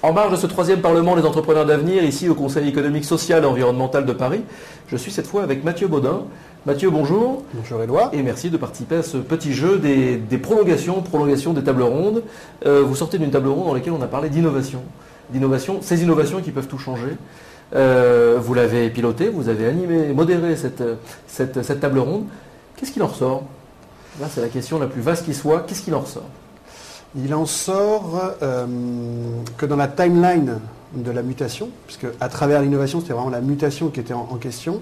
En marge de ce troisième Parlement des entrepreneurs d'avenir, ici au Conseil économique, social et environnemental de Paris, je suis cette fois avec Mathieu Baudin. Mathieu, bonjour. Bonjour Éloi. Et merci de participer à ce petit jeu des prolongations des tables rondes. Vous sortez d'une table ronde dans laquelle on a parlé d'innovation. Ces innovations qui peuvent tout changer. Vous l'avez pilotée, vous avez animé, modéré cette table ronde. Qu'est-ce qu'il en ressort? Là, c'est la question la plus vaste qui soit. Qu'est-ce qu'il en ressort? Il en sort que dans la timeline de la mutation, puisque à travers l'innovation, c'était vraiment la mutation qui était en question.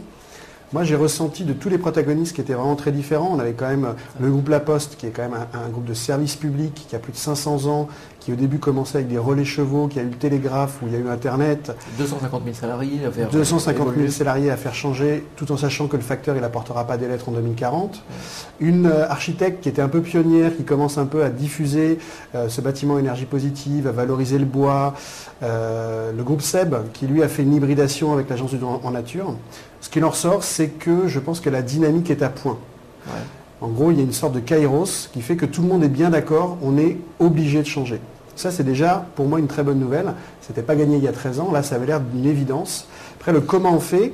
Moi, j'ai ressenti de tous les protagonistes qui étaient vraiment très différents. On avait quand même le groupe La Poste, qui est quand même un groupe de service public, qui a plus de 500 ans, qui au début commençait avec des relais chevaux, qui a eu le télégraphe, où il y a eu Internet. 250 000 salariés à faire 250 000 salariés à faire changer, tout en sachant que le facteur, il n'apportera pas des lettres en 2040. Une architecte qui était un peu pionnière, qui commence un peu à diffuser ce bâtiment énergie positive, à valoriser le bois. Le groupe SEB, qui lui a fait une hybridation avec l'agence du droit en nature. Ce qu'il en ressort, c'est que je pense que la dynamique est à point. Ouais. En gros, il y a une sorte de kairos qui fait que tout le monde est bien d'accord, on est obligé de changer. Ça, c'est déjà, pour moi, une très bonne nouvelle. Ce n'était pas gagné il y a 13 ans, là, ça avait l'air d'une évidence. Après, le comment on fait,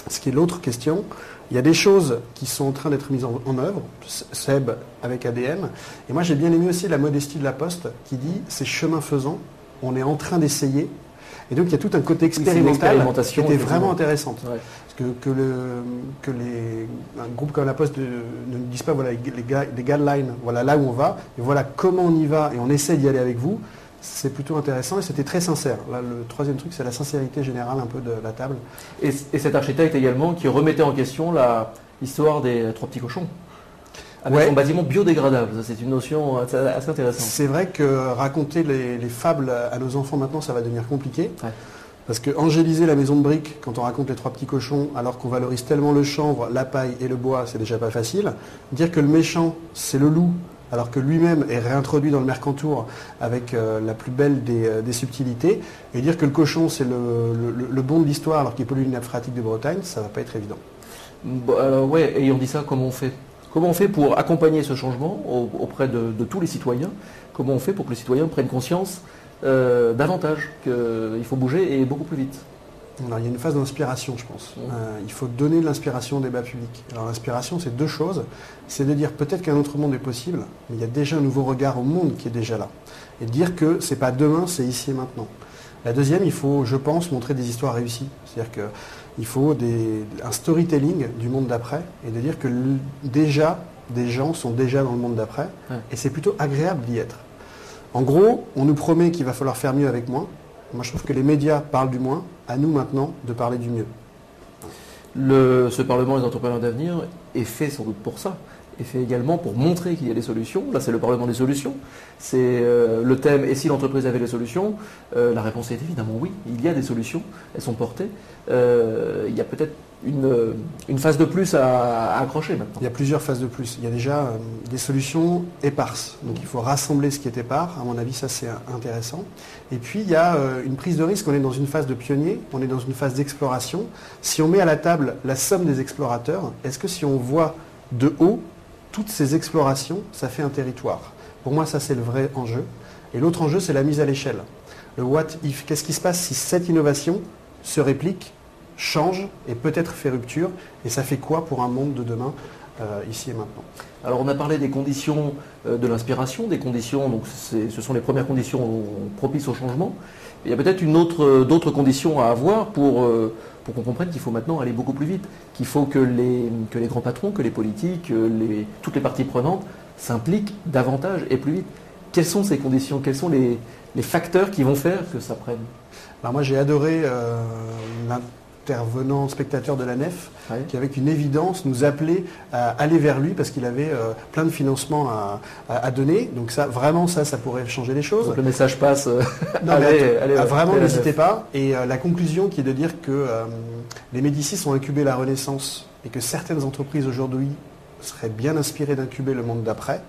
ce qui est l'autre question, il y a des choses qui sont en train d'être mises en œuvre, SEB avec ADN. Et moi, j'ai bien aimé aussi la modestie de La Poste qui dit, c'est chemin faisant, on est en train d'essayer. Et donc, il y a tout un côté expérimental qui était vraiment intéressant. Ouais. Parce que un groupe comme La Poste ne disent pas, voilà, les guidelines, voilà là où on va, et voilà comment on y va, et on essaie d'y aller avec vous, c'est plutôt intéressant, et c'était très sincère. Là, le troisième truc, c'est la sincérité générale un peu de la table. Et cet architecte également qui remettait en question l'histoire des trois petits cochons. Avec son bâtiment biodégradable, c'est une notion assez intéressante. C'est vrai que raconter les fables à nos enfants maintenant, ça va devenir compliqué. Ouais. Parce que angéliser la maison de briques, quand on raconte les trois petits cochons, alors qu'on valorise tellement le chanvre, la paille et le bois, c'est déjà pas facile. Dire que le méchant, c'est le loup, alors que lui-même est réintroduit dans le Mercantour avec la plus belle des subtilités, et dire que le cochon, c'est le bon de l'histoire, alors qu'il pollue une nappe phréatique de Bretagne, ça va pas être évident. Ouais, et on dit ça, comment on fait? Comment on fait pour accompagner ce changement auprès de tous les citoyens? Comment on fait pour que les citoyens prennent conscience davantage qu'il faut bouger et beaucoup plus vite? Alors, il y a une phase d'inspiration, je pense. Il faut donner de l'inspiration au débat public. Alors l'inspiration, c'est deux choses. C'est de dire peut-être qu'un autre monde est possible, mais il y a déjà un nouveau regard au monde qui est déjà là. Et de dire que c'est pas demain, c'est ici et maintenant. La deuxième, il faut, je pense, montrer des histoires réussies. C'est-à-dire qu'il faut un storytelling du monde d'après et de dire que déjà, des gens sont déjà dans le monde d'après et c'est plutôt agréable d'y être. En gros, on nous promet qu'il va falloir faire mieux avec moins. Moi, je trouve que les médias parlent du moins. À nous, maintenant, de parler du mieux. Ce Parlement des entrepreneurs d'avenir est fait sans doute pour ça. Est fait également pour montrer qu'il y a des solutions. Là, c'est le Parlement des solutions. C'est le thème « Et si l'entreprise avait des solutions ?» La réponse est évidemment oui. Il y a des solutions. Elles sont portées. Il y a peut-être une phase de plus à accrocher maintenant. Il y a plusieurs phases de plus. Il y a déjà des solutions éparses. Donc il faut rassembler ce qui est épars. À mon avis, ça c'est intéressant. Et puis il y a une prise de risque. On est dans une phase de pionnier. On est dans une phase d'exploration. Si on met à la table la somme des explorateurs, est-ce que si on voit de haut toutes ces explorations, ça fait un territoire? Pour moi, ça c'est le vrai enjeu. Et l'autre enjeu, c'est la mise à l'échelle. Le what if. Qu'est-ce qui se passe si cette innovation se réplique, change et peut-être fait rupture? Et ça fait quoi pour un monde de demain, ici et maintenant? Alors on a parlé des conditions de l'inspiration, des conditions, donc ce sont les premières conditions propices au changement. Il y a peut-être d'autres conditions à avoir pour qu'on comprenne qu'il faut maintenant aller beaucoup plus vite, qu'il faut que les grands patrons, que les politiques, toutes les parties prenantes s'impliquent davantage et plus vite. Quelles sont ces conditions? Quels sont les facteurs qui vont faire que ça prenne? Alors moi j'ai adoré l'intervenant spectateur de la Nef qui avec une évidence nous appelait à aller vers lui parce qu'il avait plein de financements à donner. Donc ça vraiment ça pourrait changer les choses. Donc le message passe. Vraiment n'hésitez pas. Et la conclusion qui est de dire que les Médicis ont incubé la Renaissance et que certaines entreprises aujourd'hui seraient bien inspirées d'incuber le monde d'après.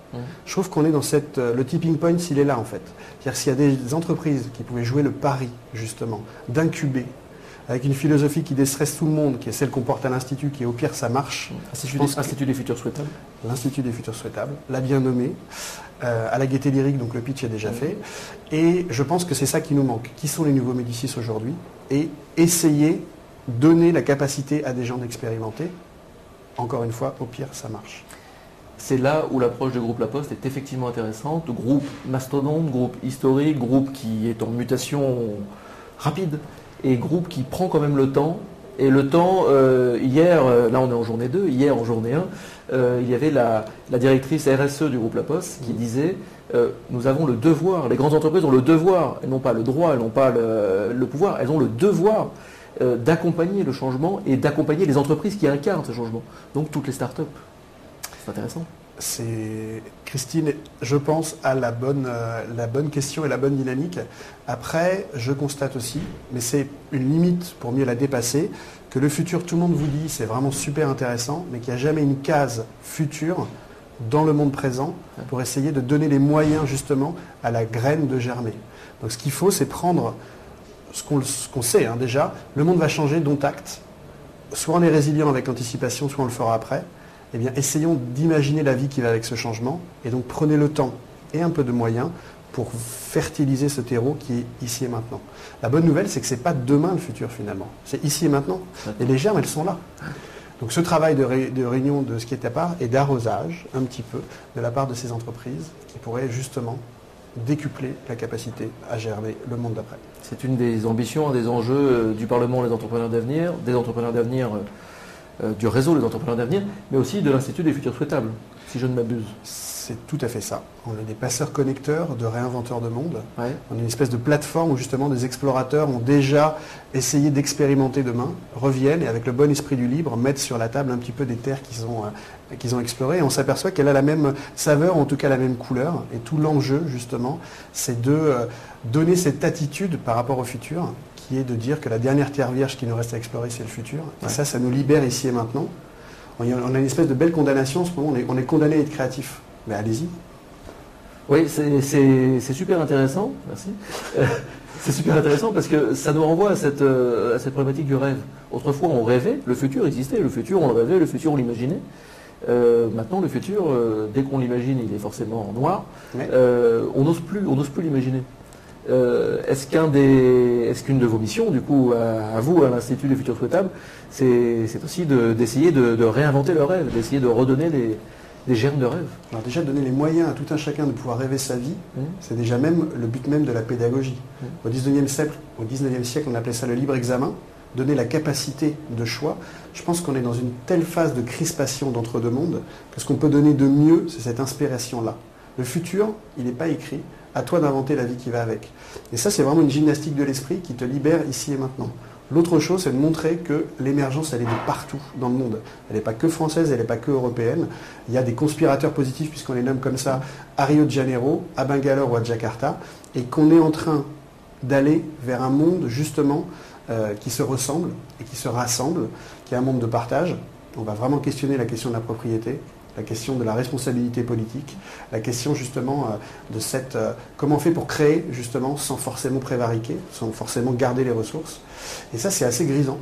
Je trouve qu'on est dans le tipping point, s'il est là en fait. C'est-à-dire s'il y a des entreprises qui pouvaient jouer le pari justement d'incuber avec une philosophie qui déstresse tout le monde, qui est celle qu'on porte à l'Institut, qui est au pire ça marche. Institut des futurs souhaitables. L'Institut des futurs souhaitables, l'a bien nommé, à la Gaîté Lyrique, donc le pitch est déjà fait. Et je pense que c'est ça qui nous manque. Qui sont les nouveaux Médicis aujourd'hui? Et essayer, donner la capacité à des gens d'expérimenter. Encore une fois, au pire, ça marche. C'est là où l'approche du groupe La Poste est effectivement intéressante. Groupe mastodonte, groupe historique, groupe qui est en mutation rapide et groupe qui prend quand même le temps. Et le temps, hier, là on est en journée 2, hier en journée 1, il y avait la directrice RSE du groupe La Poste qui disait nous avons le devoir, les grandes entreprises ont le devoir, elles n'ont pas le droit, elles n'ont pas le pouvoir, elles ont le devoir d'accompagner le changement et d'accompagner les entreprises qui incarnent ce changement. Donc toutes les startups. C'est intéressant. Christine, je pense, à la bonne question et la bonne dynamique. Après, je constate aussi, mais c'est une limite pour mieux la dépasser, que le futur, tout le monde vous dit, c'est vraiment super intéressant, mais qu'il n'y a jamais une case future dans le monde présent pour essayer de donner les moyens justement à la graine de germer. Donc ce qu'il faut, c'est prendre ce qu'on sait déjà, le monde va changer, dont acte. Soit on est résilient avec l'anticipation, soit on le fera après. Eh bien, essayons d'imaginer la vie qui va avec ce changement et donc prenez le temps et un peu de moyens pour fertiliser ce terreau qui est ici et maintenant. La bonne nouvelle, c'est que ce n'est pas demain le futur finalement, c'est ici et maintenant. Et les germes, elles sont là. Donc ce travail de réunion de ce qui est à part et d'arrosage un petit peu de la part de ces entreprises qui pourraient justement décupler la capacité à germer le monde d'après. C'est une des ambitions, un des enjeux du Parlement des entrepreneurs d'avenir, du réseau des entrepreneurs d'avenir, mais aussi de l'Institut des futurs souhaitables, si je ne m'abuse. C'est tout à fait ça. On est des passeurs-connecteurs de réinventeurs de monde. Ouais. On est une espèce de plateforme où justement des explorateurs ont déjà essayé d'expérimenter demain, reviennent et avec le bon esprit du libre mettent sur la table un petit peu des terres qu'ils ont explorées. Et on s'aperçoit qu'elle a la même saveur, en tout cas la même couleur. Et tout l'enjeu justement, c'est de donner cette attitude par rapport au futur, qui est de dire que la dernière terre vierge qui nous reste à explorer, c'est le futur. Et ça nous libère ici et maintenant. On a une espèce de belle condamnation en ce moment, on est condamné à être créatif. Mais allez-y. Oui, c'est super intéressant, merci. C'est super intéressant parce que ça nous renvoie à cette problématique du rêve. Autrefois, on rêvait, le futur existait, le futur, on le rêvait, le futur, on l'imaginait. Maintenant, le futur, dès qu'on l'imagine, il est forcément en noir. Ouais. On n'ose plus l'imaginer. Est-ce qu'une de vos missions, du coup, à vous, à l'Institut des futurs souhaitables, c'est aussi d'essayer de réinventer le rêve, d'essayer de redonner des germes de rêve? Alors déjà, donner les moyens à tout un chacun de pouvoir rêver sa vie, c'est déjà même le but même de la pédagogie. Au 19e siècle, on appelait ça le libre examen, donner la capacité de choix. Je pense qu'on est dans une telle phase de crispation d'entre deux mondes que ce qu'on peut donner de mieux, c'est cette inspiration-là. Le futur, il n'est pas écrit. À toi d'inventer la vie qui va avec. Et ça, c'est vraiment une gymnastique de l'esprit qui te libère ici et maintenant. L'autre chose, c'est de montrer que l'émergence, elle est de partout dans le monde. Elle n'est pas que française, elle n'est pas que européenne. Il y a des conspirateurs positifs, puisqu'on les nomme comme ça, à Rio de Janeiro, à Bangalore ou à Jakarta, et qu'on est en train d'aller vers un monde, justement, qui se ressemble et qui se rassemble, qui est un monde de partage. On va vraiment questionner la question de la propriété, la question de la responsabilité politique, la question justement de comment on fait pour créer justement sans forcément prévariquer, sans forcément garder les ressources. Et ça, c'est assez grisant.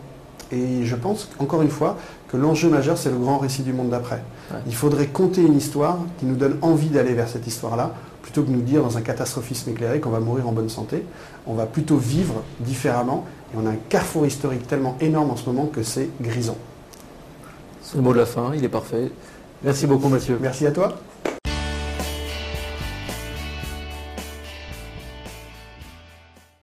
Et je pense, encore une fois, que l'enjeu majeur, c'est le grand récit du monde d'après. Ouais. Il faudrait conter une histoire qui nous donne envie d'aller vers cette histoire-là, plutôt que de nous dire dans un catastrophisme éclairé qu'on va mourir en bonne santé. On va plutôt vivre différemment. Et on a un carrefour historique tellement énorme en ce moment que c'est grisant. C'est le mot de la fin, il est parfait. Merci beaucoup, Mathieu. Merci à toi.